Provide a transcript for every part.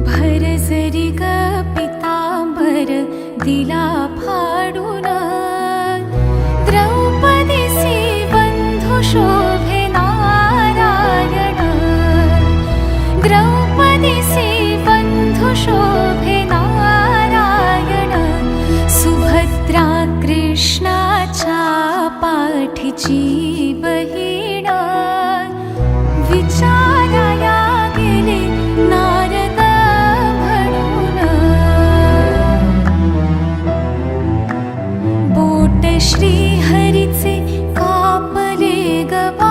भरजरी ग पितांबर दिला फाडून, द्रौपदीसी बंधू शोभे नारायण, द्रौपदीसी बंधू शोभे नारायण, सुभद्रा कृष्णाच्या पाठीची बहीण, विचाराया गेले नारद म्हणून, बोट श्रीहरीचे कापले गबाई,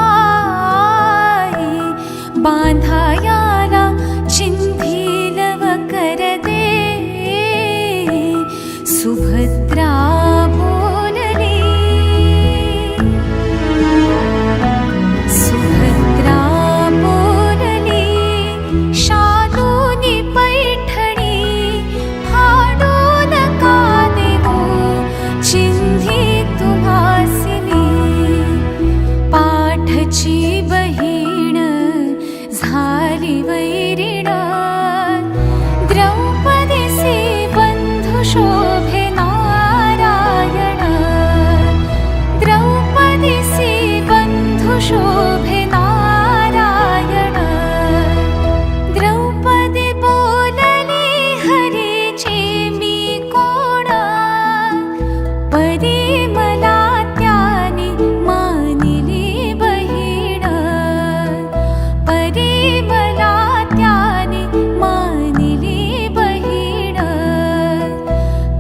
बांधायाला चिंधील वकर दे, सुभद्रा बोलली, सुभद्रा बोलली, शालूनी पैठणी फाडून का देऊ, चिंधी तुम्हासिनी, पाठची बहीण झाली वैरीण, द्रौपदीसी बंधू शोभे नारायण, द्रौपदीसी बंधू शोभे नारायण, द्रौपदी बोलली हरीची मी कोण, परी मला त्याने मानिली बहीण, परी मला त्याने मानिली बहीण,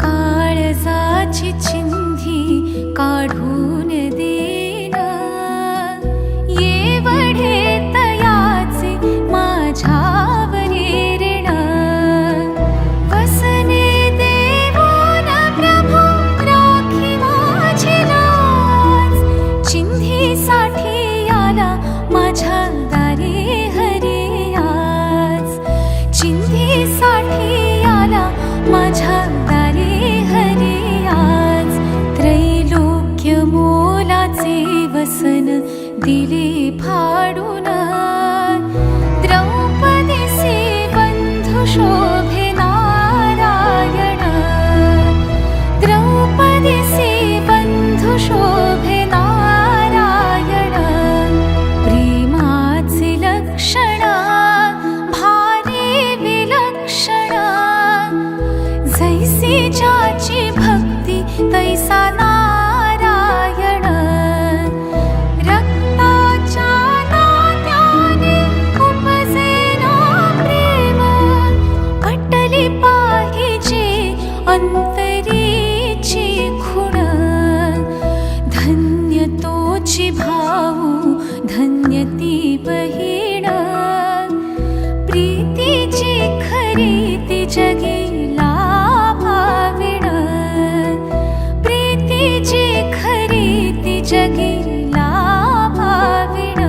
काळजाची चिंधी काढून देन, येवढे तयाचे माझ्यावरी ऋण, वसने देवोन प्रभू राखी माझी लाज, चिंधीसाठी आला माझ्या दारी हरी आज, चिंधीसाठी आला माझ्या दारी हरी आज, त्रैलोक्य मोलाचे वसन दिले फाडून, द्रौपदीसी बंधू शोभे नारायण, द्रौपदीसी बंधू शोभे नारायण, प्रेमाचे लक्षण भारी विलक्षण, जैसी ज्याची भक्ती तैसा नारायण, रक्ताच्या नात्याने उपजे ना प्रेम, पटली पाहिजे अंतरीची खुण, धन्य तोची भाऊ धन्य ती बहीण, प्रीतीची खरी ती जगी लाभाविण, प्रीतीची खरी ती जगी लाभाविण,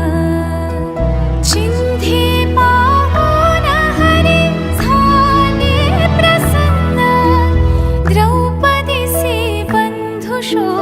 चिंधी पाहून हरी झाले प्रसन्न, द्रौपदीसी बंधू शोभे